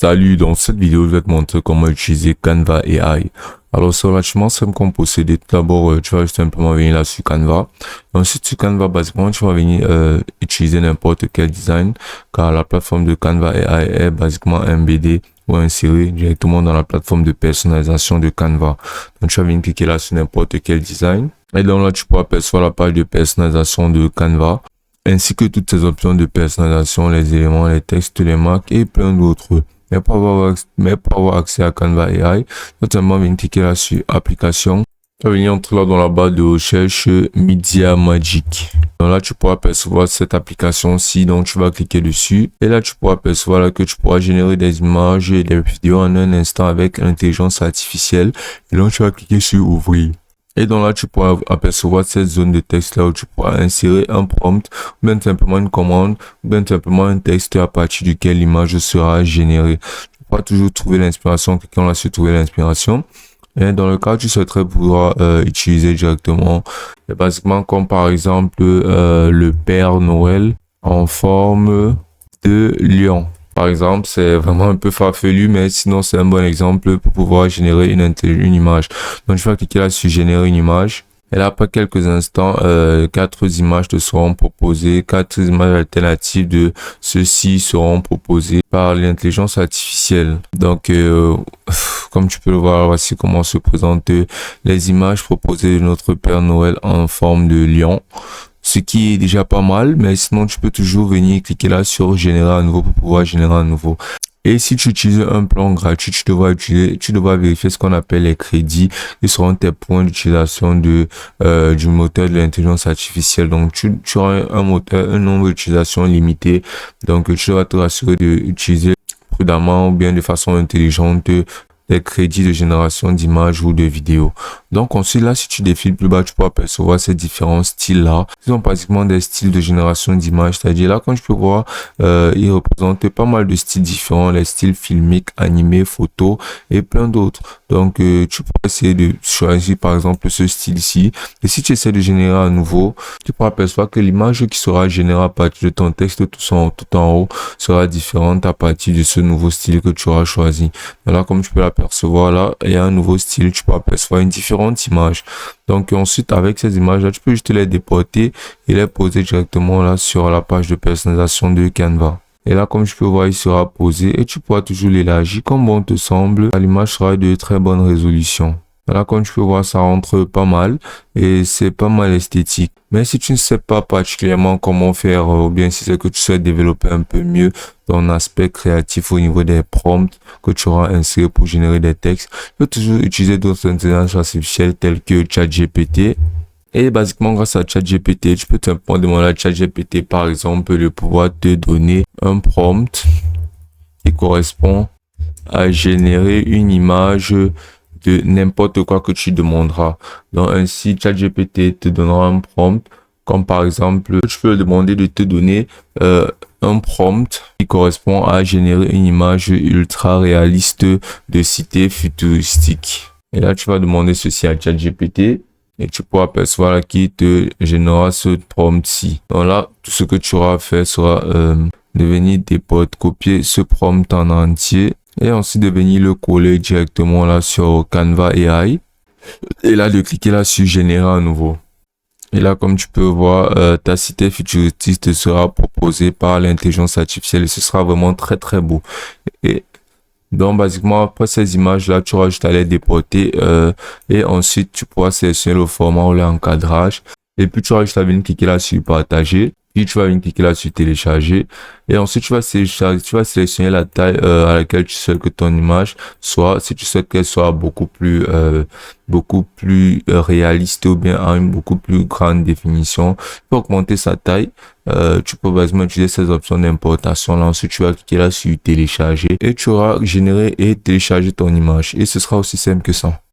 Salut, dans cette vidéo, je vais te montrer comment utiliser Canva AI. Alors, c'est relativement simple comme procédé. Tout d'abord, tu vas juste simplement venir là sur Canva. Ensuite, sur Canva, basiquement, tu vas venir utiliser n'importe quel design, car la plateforme de Canva AI est basiquement embedée ou insérée directement dans la plateforme de personnalisation de Canva. Donc, tu vas venir cliquer là sur n'importe quel design. Et donc là, tu pourras apercevoir la page de personnalisation de Canva, ainsi que toutes ces options de personnalisation, les éléments, les textes, les marques et plein d'autres. Mais pour avoir accès à Canva AI, notamment venir cliquer là sur application. Tu vas venir entrer là dans la barre de recherche Media Magic. Donc là, tu pourras apercevoir cette application-ci, donc tu vas cliquer dessus. Et là, tu pourras apercevoir là que tu pourras générer des images et des vidéos en un instant avec l'intelligence artificielle. Et donc, tu vas cliquer sur ouvrir. Et donc là, tu pourras apercevoir cette zone de texte là où tu pourras insérer un prompt, ou bien simplement une commande, ou bien simplement un texte à partir duquel l'image sera générée. Tu pourras toujours trouver l'inspiration, quelqu'un a su trouver l'inspiration. Et dans le cas où tu souhaiterais pouvoir utiliser directement, basiquement comme par exemple le Père Noël en forme de lion. Par exemple, c'est vraiment un peu farfelu, mais sinon c'est un bon exemple pour pouvoir générer une image. Donc je vais cliquer là sur générer une image. Et là, après quelques instants, 4 images te seront proposées. 4 images alternatives de ceux-ci seront proposées par l'intelligence artificielle. Donc, comme tu peux le voir, voici comment se présentent les images proposées de notre Père Noël en forme de lion. Ce qui est déjà pas mal, mais sinon tu peux toujours venir cliquer là sur générer à nouveau pour pouvoir générer à nouveau. Et si tu utilises un plan gratuit, tu devras vérifier ce qu'on appelle les crédits, qui seront tes points d'utilisation du moteur de l'intelligence artificielle. Donc tu auras un nombre d'utilisations limité. Donc tu devras te rassurer d'utiliser prudemment ou bien de façon intelligente des crédits de génération d'images ou de vidéos. Donc ensuite là, si tu défiles plus bas, tu peux apercevoir ces différents styles là. Ils sont pratiquement des styles de génération d'images, c'est-à-dire là, quand tu peux voir, ils représentent pas mal de styles différents, les styles filmiques, animés, photos et plein d'autres. Donc tu peux essayer de choisir par exemple ce style-ci. Et si tu essaies de générer à nouveau, tu pourras apercevoir que l'image qui sera générée à partir de ton texte tout en haut sera différente à partir de ce nouveau style que tu auras choisi. Là, comme tu peux l'apercevoir là, il y a un nouveau style, tu peux apercevoir une différente image. Donc ensuite, avec ces images là, tu peux juste les déporter et les poser directement là sur la page de personnalisation de Canva. Et là, comme tu peux voir, il sera posé et tu pourras toujours l'élargir comme bon te semble. L'image sera de très bonne résolution. Là, comme tu peux voir, ça rentre pas mal et c'est pas mal esthétique. Mais si tu ne sais pas particulièrement comment faire, ou bien si c'est que tu souhaites développer un peu mieux ton aspect créatif au niveau des prompts que tu auras insérés pour générer des textes, tu peux toujours utiliser d'autres intelligences artificielles telles que ChatGPT. Et basiquement, grâce à ChatGPT, tu peux simplement demander à ChatGPT, par exemple, de pouvoir te donner un prompt qui correspond à générer une image de n'importe quoi que tu demanderas. Donc ainsi, ChatGPT te donnera un prompt, comme par exemple, tu peux demander de te donner un prompt qui correspond à générer une image ultra réaliste de cité futuristique. Et là, tu vas demander ceci à ChatGPT et tu pourras apercevoir là qui te générera ce prompt-ci. Donc là, tout ce que tu auras à faire sera de venir copier ce prompt en entier et ensuite de venir le coller directement là sur Canva AI et là de cliquer là sur générer à nouveau. Et là, comme tu peux voir, ta cité futuristique te sera proposée par l'intelligence artificielle et ce sera vraiment très très beau. Et donc basiquement, après ces images là, tu auras juste à les déporter et ensuite tu pourras sélectionner le format ou l'encadrage et puis tu auras juste à venir cliquer là sur partager. Puis tu vas venir cliquer là sur télécharger et ensuite tu vas sélectionner la taille à laquelle tu souhaites que ton image soit, si tu souhaites qu'elle soit beaucoup plus réaliste ou bien à une beaucoup plus grande définition. Tu peux augmenter sa taille, tu peux basiquement utiliser ces options d'importation là. Ensuite tu vas cliquer là sur télécharger et tu auras généré et téléchargé ton image et ce sera aussi simple que ça.